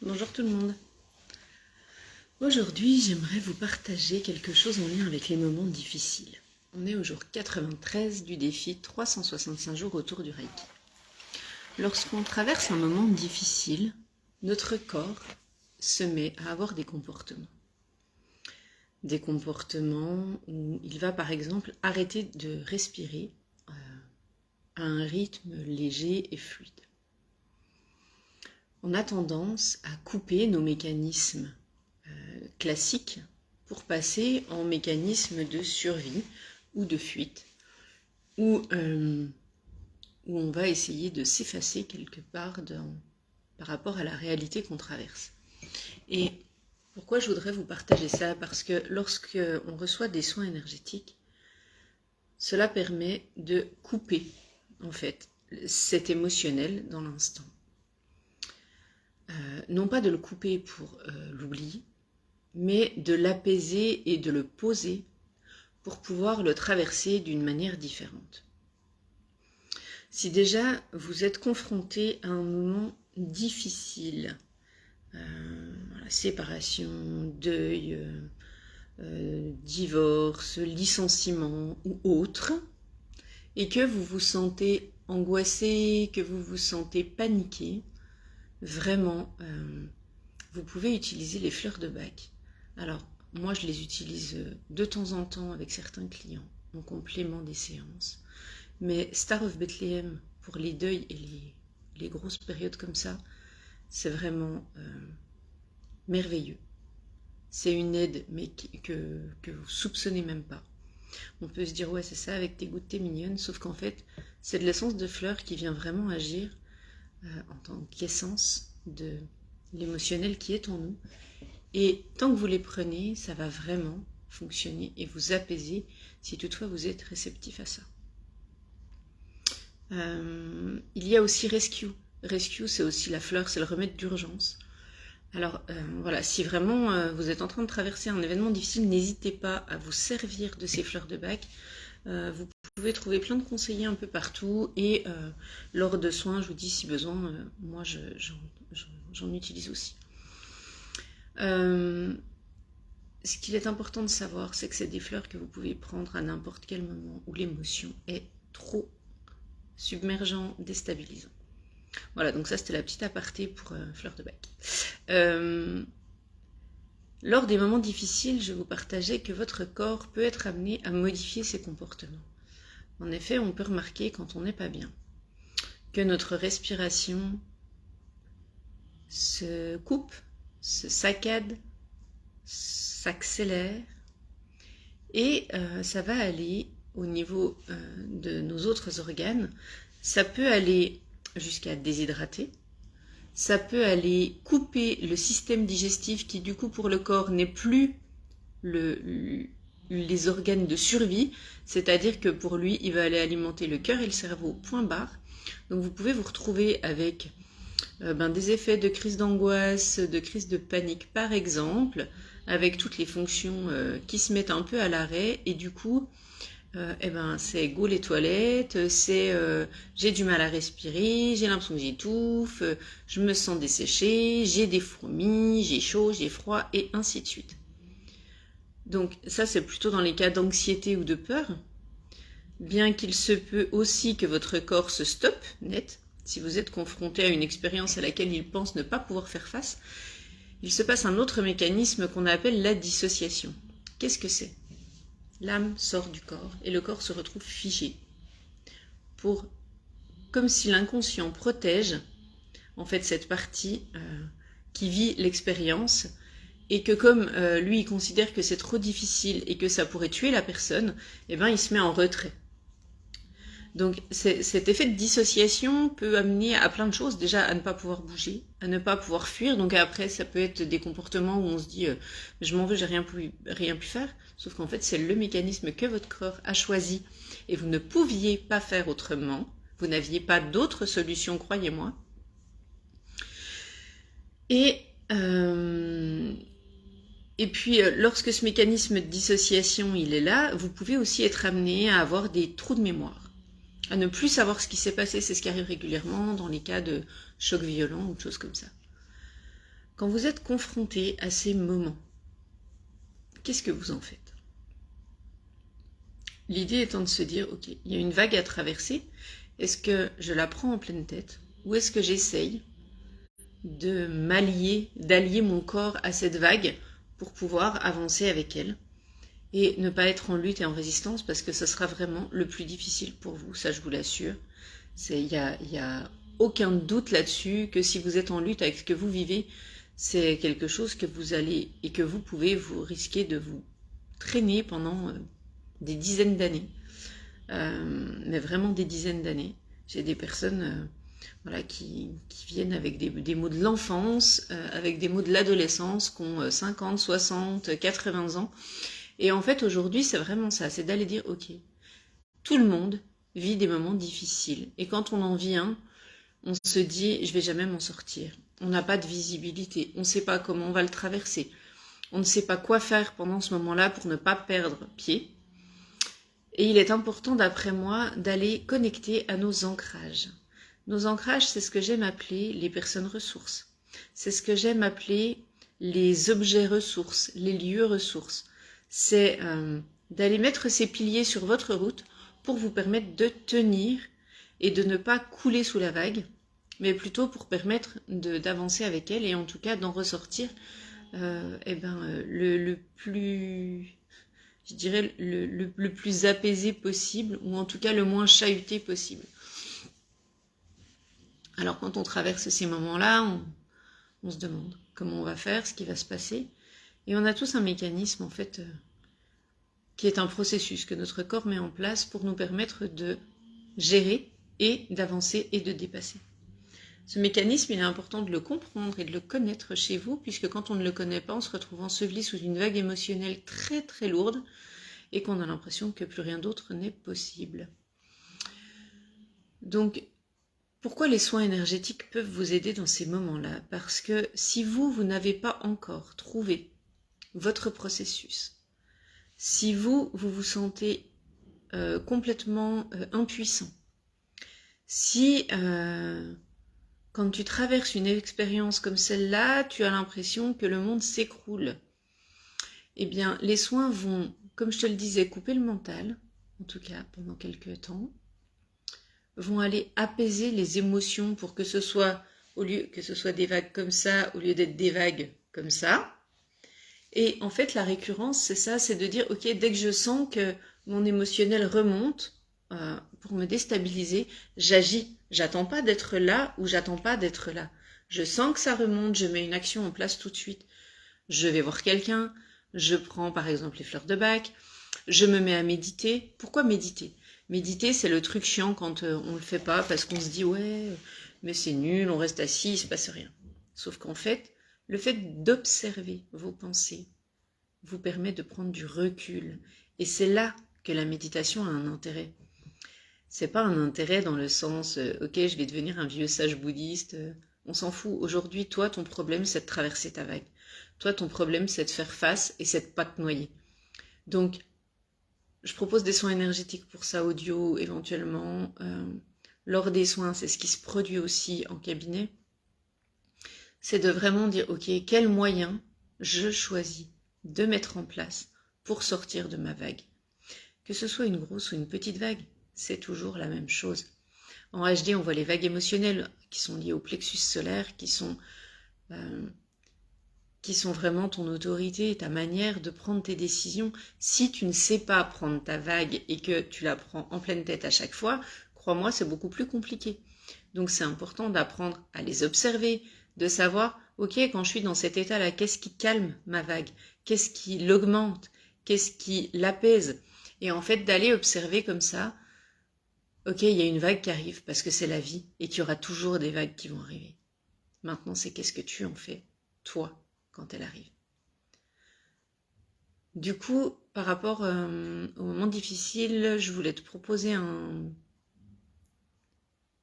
Bonjour tout le monde. Aujourd'hui, j'aimerais vous partager quelque chose en lien avec les moments difficiles. On est au jour 93 du défi 365 jours autour du Reiki. Lorsqu'on traverse un moment difficile, notre corps se met à avoir des comportements. Des comportements où il va par exemple arrêter de respirer à un rythme léger et fluide. On a tendance à couper nos mécanismes classiques pour passer en mécanisme de survie ou de fuite, où on va essayer de s'effacer quelque part par rapport à la réalité qu'on traverse. Et pourquoi je voudrais vous partager ça? Parce que lorsque on reçoit des soins énergétiques, cela permet de couper en fait cet émotionnel dans l'instant. Non pas de le couper pour l'oublier, mais de l'apaiser et de le poser pour pouvoir le traverser d'une manière différente. Si déjà vous êtes confronté à un moment difficile, séparation, deuil, divorce, licenciement ou autre, et que vous vous sentez angoissé, que vous vous sentez paniqué, vraiment, vous pouvez utiliser les fleurs de Bach. Alors, moi, je les utilise de temps en temps avec certains clients, en complément des séances. Mais Star of Bethlehem, pour les deuils et les grosses périodes comme ça, c'est vraiment merveilleux. C'est une aide, mais que vous soupçonnez même pas. On peut se dire, ouais, c'est ça, avec tes gouttes de thé mignonnes, sauf qu'en fait, c'est de l'essence de fleurs qui vient vraiment agir en tant qu'essence de l'émotionnel qui est en nous. Et tant que vous les prenez, ça va vraiment fonctionner et vous apaiser si toutefois vous êtes réceptif à ça. Il y a aussi Rescue. Rescue, c'est aussi la fleur, c'est le remède d'urgence. Alors voilà, si vraiment vous êtes en train de traverser un événement difficile, n'hésitez pas à vous servir de ces fleurs de Bach. Vous pouvez trouver plein de conseillers un peu partout et lors de soins, je vous dis si besoin, moi j'en utilise aussi. Ce qu'il est important de savoir, c'est que c'est des fleurs que vous pouvez prendre à n'importe quel moment où l'émotion est trop submergent, déstabilisant. Voilà, donc ça c'était la petite aparté pour fleurs de Bach. Lors des moments difficiles, je vous partageais que votre corps peut être amené à modifier ses comportements. En effet, on peut remarquer quand on n'est pas bien que notre respiration se coupe, se saccade, s'accélère et ça va aller au niveau de nos autres organes. Ça peut aller jusqu'à déshydrater, ça peut aller couper le système digestif qui du coup pour le corps n'est plus les organes de survie, c'est-à-dire que pour lui il va aller alimenter le cœur et le cerveau point barre. Donc vous pouvez vous retrouver avec des effets de crise d'angoisse, de crise de panique par exemple, avec toutes les fonctions qui se mettent un peu à l'arrêt et du coup c'est go les toilettes, c'est j'ai du mal à respirer, j'ai l'impression que j'étouffe, je me sens desséchée, j'ai des fourmis, j'ai chaud, j'ai froid et ainsi de suite. Donc ça c'est plutôt dans les cas d'anxiété ou de peur, bien qu'il se peut aussi que votre corps se stoppe net. Si vous êtes confronté à une expérience à laquelle il pense ne pas pouvoir faire face, il se passe un autre mécanisme qu'on appelle la dissociation. Qu'est-ce que c'est ? L'âme sort du corps et le corps se retrouve figé. Comme si l'inconscient protège en fait cette partie qui vit l'expérience et que comme lui il considère que c'est trop difficile et que ça pourrait tuer la personne, il se met en retrait. Donc cet effet de dissociation peut amener à plein de choses, déjà à ne pas pouvoir bouger, à ne pas pouvoir fuir, donc après ça peut être des comportements où on se dit je m'en veux, j'ai rien pu faire, sauf qu'en fait c'est le mécanisme que votre corps a choisi et vous ne pouviez pas faire autrement, vous n'aviez pas d'autre solution, croyez-moi. Et puis lorsque ce mécanisme de dissociation il est là, vous pouvez aussi être amené à avoir des trous de mémoire. À ne plus savoir ce qui s'est passé, c'est ce qui arrive régulièrement dans les cas de chocs violents ou de choses comme ça. Quand vous êtes confronté à ces moments, qu'est-ce que vous en faites? L'idée étant de se dire, ok, il y a une vague à traverser, est-ce que je la prends en pleine tête ou est-ce que j'essaye d'allier mon corps à cette vague pour pouvoir avancer avec elle et ne pas être en lutte et en résistance parce que ce sera vraiment le plus difficile pour vous, ça je vous l'assure. Il y a aucun doute là-dessus que si vous êtes en lutte avec ce que vous vivez, c'est quelque chose que vous allez et que vous pouvez vous risquer de vous traîner pendant des dizaines d'années, mais vraiment des dizaines d'années. J'ai des personnes voilà, qui viennent avec des mots de l'enfance, avec des mots de l'adolescence, qui ont 50, 60, 80 ans. Et en fait, aujourd'hui, c'est vraiment ça, c'est d'aller dire, ok, tout le monde vit des moments difficiles. Et quand on en vit un, on se dit, je vais jamais m'en sortir. On n'a pas de visibilité, on ne sait pas comment on va le traverser. On ne sait pas quoi faire pendant ce moment-là pour ne pas perdre pied. Et il est important, d'après moi, d'aller connecter à nos ancrages. Nos ancrages, c'est ce que j'aime appeler les personnes ressources. C'est ce que j'aime appeler les objets ressources, les lieux ressources. C'est d'aller mettre ces piliers sur votre route pour vous permettre de tenir et de ne pas couler sous la vague, mais plutôt pour permettre d'avancer avec elle et en tout cas d'en ressortir le plus, je dirais, le plus apaisé possible, ou en tout cas le moins chahuté possible. Alors quand on traverse ces moments-là, on se demande comment on va faire, ce qui va se passer. Et on a tous un mécanisme, en fait, qui est un processus que notre corps met en place pour nous permettre de gérer et d'avancer et de dépasser. Ce mécanisme, il est important de le comprendre et de le connaître chez vous, puisque quand on ne le connaît pas, on se retrouve enseveli sous une vague émotionnelle très très lourde et qu'on a l'impression que plus rien d'autre n'est possible. Donc, pourquoi les soins énergétiques peuvent vous aider dans ces moments-là? Parce que si vous n'avez pas encore trouvé votre processus, si vous vous sentez complètement impuissant, si quand tu traverses une expérience comme celle-là, tu as l'impression que le monde s'écroule, eh bien, les soins vont, comme je te le disais, couper le mental, en tout cas pendant quelques temps, vont aller apaiser les émotions pour que ce soit, au lieu que ce soit des vagues comme ça, au lieu d'être des vagues comme ça. Et en fait, la récurrence, c'est ça, c'est de dire, ok, dès que je sens que mon émotionnel remonte, pour me déstabiliser, j'agis. J'attends pas d'être là ou j'attends pas d'être là. Je sens que ça remonte, je mets une action en place tout de suite. Je vais voir quelqu'un, je prends par exemple les fleurs de Bach, je me mets à méditer. Pourquoi méditer? Méditer, c'est le truc chiant quand on le fait pas parce qu'on se dit ouais, mais c'est nul, on reste assis, il se passe rien. Sauf qu'en fait, le fait d'observer vos pensées vous permet de prendre du recul. Et c'est là que la méditation a un intérêt. C'est pas un intérêt dans le sens ok, je vais devenir un vieux sage bouddhiste. On s'en fout. Aujourd'hui, toi, ton problème, c'est de traverser ta vague. Toi, ton problème, c'est de faire face et c'est de pas te noyer. Donc, je propose des soins énergétiques pour ça, audio éventuellement. Lors des soins, c'est ce qui se produit aussi en cabinet. C'est de vraiment dire, ok, quel moyen je choisis de mettre en place pour sortir de ma vague. Que ce soit une grosse ou une petite vague, c'est toujours la même chose. En HD, on voit les vagues émotionnelles qui sont liées au plexus solaire, qui sont vraiment ton autorité, ta manière de prendre tes décisions. Si tu ne sais pas prendre ta vague et que tu la prends en pleine tête à chaque fois, crois-moi, c'est beaucoup plus compliqué. Donc c'est important d'apprendre à les observer, de savoir, ok, quand je suis dans cet état-là, qu'est-ce qui calme ma vague? Qu'est-ce qui l'augmente? Qu'est-ce qui l'apaise? Et en fait, d'aller observer comme ça, ok, il y a une vague qui arrive parce que c'est la vie et qu'il y aura toujours des vagues qui vont arriver. Maintenant, c'est qu'est-ce que tu en fais, toi, quand elle arrive. Du coup, par rapport au moment difficile, je voulais te proposer un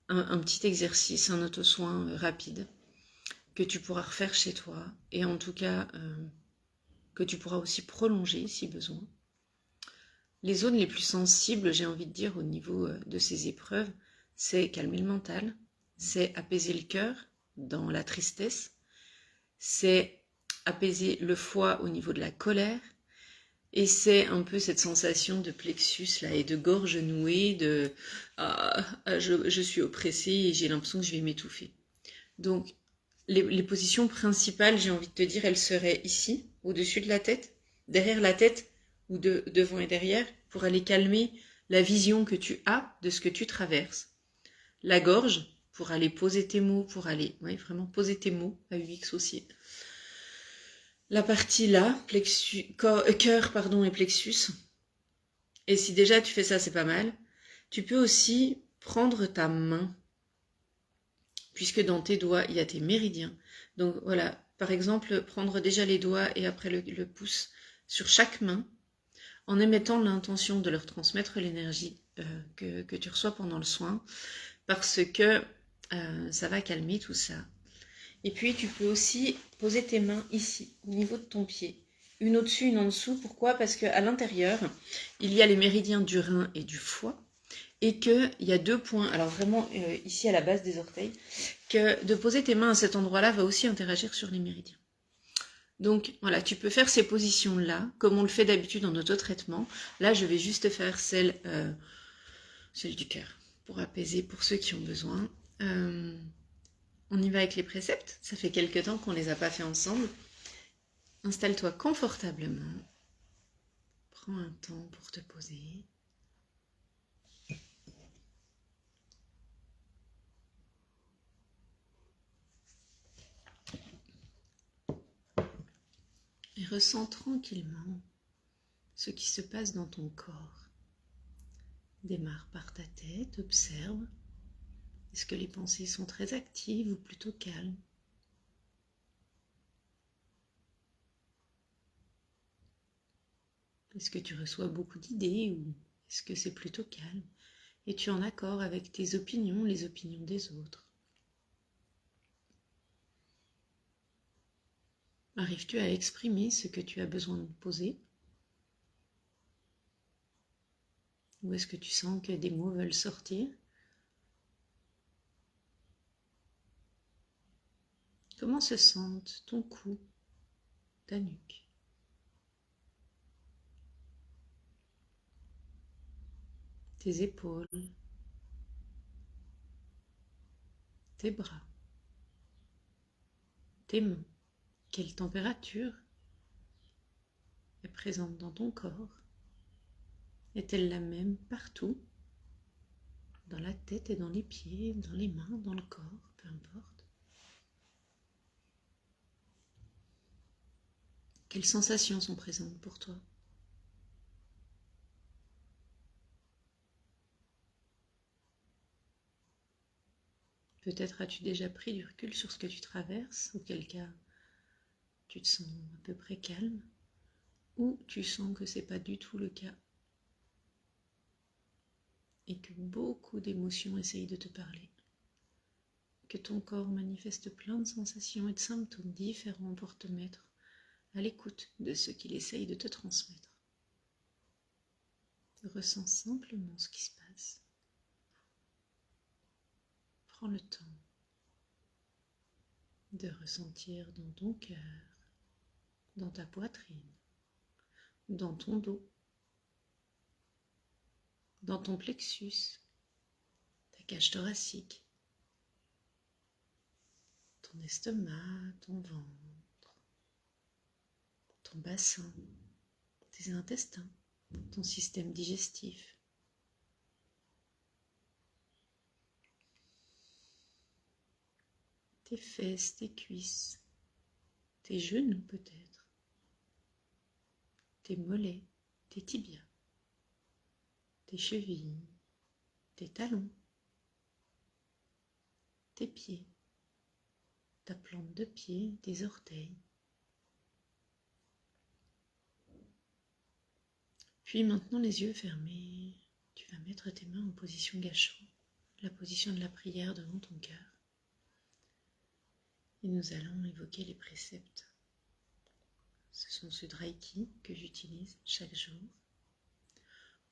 petit exercice, un auto-soin rapide que tu pourras refaire chez toi et en tout cas que tu pourras aussi prolonger si besoin. Les zones les plus sensibles, j'ai envie de dire, au niveau de ces épreuves, c'est calmer le mental, c'est apaiser le cœur dans la tristesse, c'est apaiser le foie au niveau de la colère. Et c'est un peu cette sensation de plexus là et de gorge nouée, de je suis oppressée et j'ai l'impression que je vais m'étouffer. Donc les positions principales, j'ai envie de te dire, elles seraient ici, au-dessus de la tête, derrière la tête ou devant et derrière, pour aller calmer la vision que tu as de ce que tu traverses. La gorge, pour aller poser tes mots, pour aller vraiment poser tes mots à UX aussi. La partie là, cœur et plexus. Et si déjà tu fais ça, c'est pas mal. Tu peux aussi prendre ta main, puisque dans tes doigts, il y a tes méridiens. Donc voilà, par exemple, prendre déjà les doigts et après le pouce sur chaque main, en émettant l'intention de leur transmettre l'énergie que tu reçois pendant le soin, parce que ça va calmer tout ça. Et puis tu peux aussi poser tes mains ici, au niveau de ton pied. Une au-dessus, une en dessous. Pourquoi? Parce qu'à l'intérieur, il y a les méridiens du rein et du foie. Et qu'il y a 2 points, alors vraiment ici à la base des orteils, que de poser tes mains à cet endroit-là va aussi interagir sur les méridiens. Donc voilà, tu peux faire ces positions-là, comme on le fait d'habitude dans notre traitement. Là, je vais juste faire celle du cœur, pour apaiser pour ceux qui ont besoin. On y va avec les préceptes, ça fait quelques temps qu'on ne les a pas fait ensemble. Installe-toi confortablement, prends un temps pour te poser. Et ressens tranquillement ce qui se passe dans ton corps. Démarre par ta tête, observe. Est-ce que les pensées sont très actives ou plutôt calmes? Est-ce que tu reçois beaucoup d'idées ou est-ce que c'est plutôt calme? Es-tu en accord avec tes opinions, les opinions des autres? Arrives-tu à exprimer ce que tu as besoin de poser? Ou est-ce que tu sens que des mots veulent sortir? Comment se sentent ton cou, ta nuque? Tes épaules, tes bras, tes mains. Quelle température est présente dans ton corps? Est-elle la même partout? Dans la tête et dans les pieds, dans les mains, dans le corps, peu importe. Quelles sensations sont présentes pour toi? Peut-être as-tu déjà pris du recul sur ce que tu traverses, auquel cas tu te sens à peu près calme, ou tu sens que c'est pas du tout le cas et que beaucoup d'émotions essayent de te parler, que ton corps manifeste plein de sensations et de symptômes différents pour te mettre à l'écoute de ce qu'il essaye de te transmettre. Ressens simplement ce qui se passe. Prends le temps de ressentir dans ton cœur, dans ta poitrine, dans ton dos, dans ton plexus, ta cage thoracique, ton estomac, ton ventre, ton bassin, tes intestins, ton système digestif. Tes fesses, tes cuisses, tes genoux peut-être, tes mollets, tes tibias, tes chevilles, tes talons, tes pieds, ta plante de pied, tes orteils. Puis maintenant les yeux fermés, tu vas mettre tes mains en position gâchot, la position de la prière devant ton cœur. Et nous allons évoquer les préceptes. Ce sont ceux de Reiki que j'utilise chaque jour.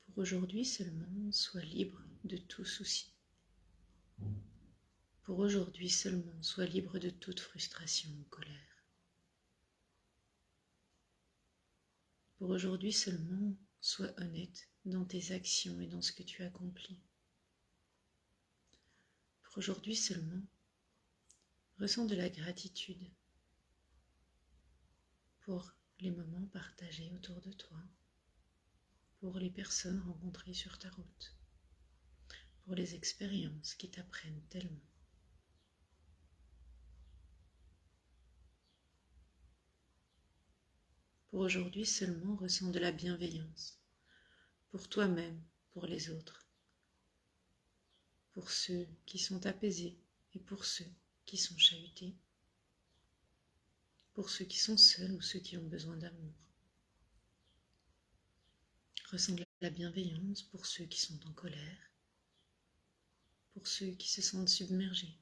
Pour aujourd'hui seulement, sois libre de tout souci. Pour aujourd'hui seulement, sois libre de toute frustration ou colère. Pour aujourd'hui seulement, sois honnête dans tes actions et dans ce que tu accomplis. Pour aujourd'hui seulement, ressens de la gratitude pour les moments partagés autour de toi, pour les personnes rencontrées sur ta route, pour les expériences qui t'apprennent tellement. Pour aujourd'hui seulement, ressens de la bienveillance, pour toi-même, pour les autres, pour ceux qui sont apaisés et pour ceux qui sont chahutés, pour ceux qui sont seuls ou ceux qui ont besoin d'amour. Ressens de la bienveillance pour ceux qui sont en colère, pour ceux qui se sentent submergés.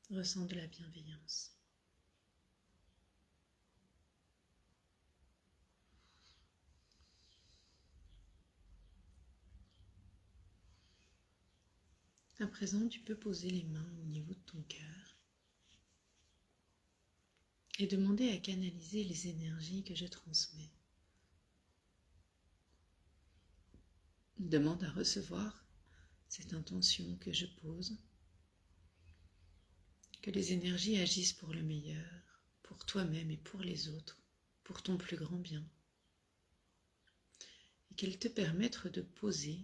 Ressens de la bienveillance. À présent, tu peux poser les mains au niveau de ton cœur et demander à canaliser les énergies que je transmets. Demande à recevoir cette intention que je pose, que les énergies agissent pour le meilleur, pour toi-même et pour les autres, pour ton plus grand bien, et qu'elles te permettent de poser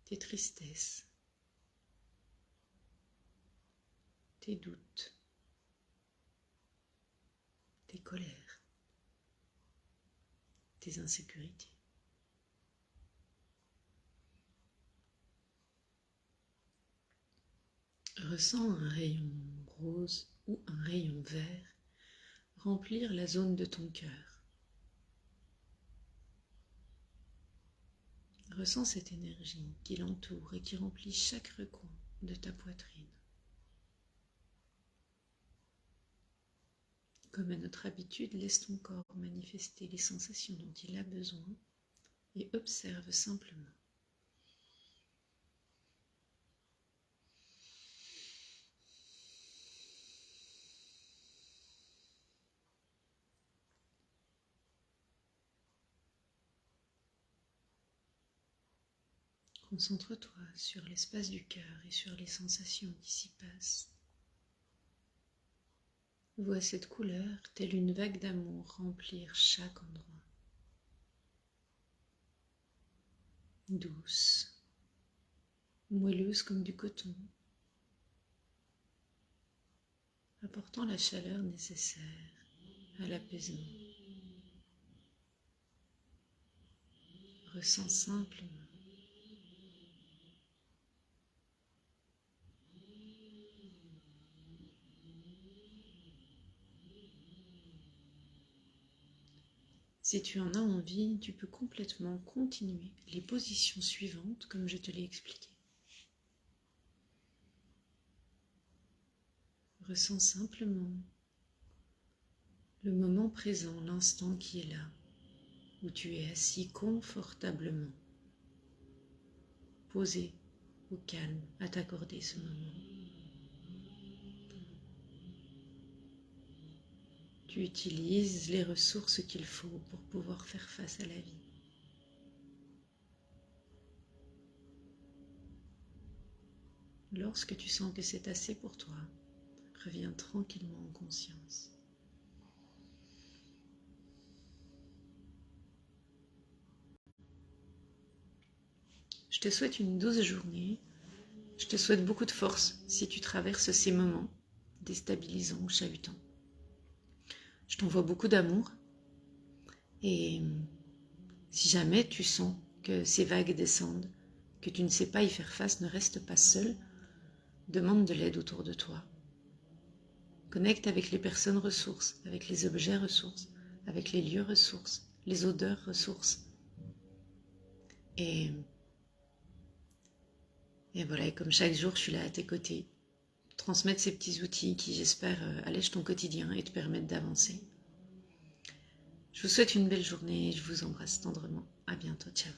tes tristesses, tes doutes, tes colères, tes insécurités. Ressens un rayon rose ou un rayon vert remplir la zone de ton cœur. Ressens cette énergie qui l'entoure et qui remplit chaque recoin de ta poitrine. Comme à notre habitude, laisse ton corps manifester les sensations dont il a besoin et observe simplement. Concentre-toi sur l'espace du cœur et sur les sensations qui s'y passent. Vois cette couleur, telle une vague d'amour, remplir chaque endroit. Douce, moelleuse comme du coton, apportant la chaleur nécessaire à l'apaisement. Ressens simplement. Si tu en as envie, tu peux complètement continuer les positions suivantes comme je te l'ai expliqué. Ressens simplement le moment présent, l'instant qui est là, où tu es assis confortablement, posé au calme, à t'accorder ce moment. Tu utilises les ressources qu'il faut pour pouvoir faire face à la vie. Lorsque tu sens que c'est assez pour toi, reviens tranquillement en conscience. Je te souhaite une douce journée. Je te souhaite beaucoup de force si tu traverses ces moments déstabilisants ou chahutants. Je t'envoie beaucoup d'amour et si jamais tu sens que ces vagues descendent, que tu ne sais pas y faire face, ne reste pas seul, demande de l'aide autour de toi. Connecte avec les personnes ressources, avec les objets ressources, avec les lieux ressources, les odeurs ressources. Et voilà, et comme chaque jour, je suis là à tes côtés. Transmettre ces petits outils qui, j'espère, allègent ton quotidien et te permettent d'avancer. Je vous souhaite une belle journée et je vous embrasse tendrement. À bientôt, ciao.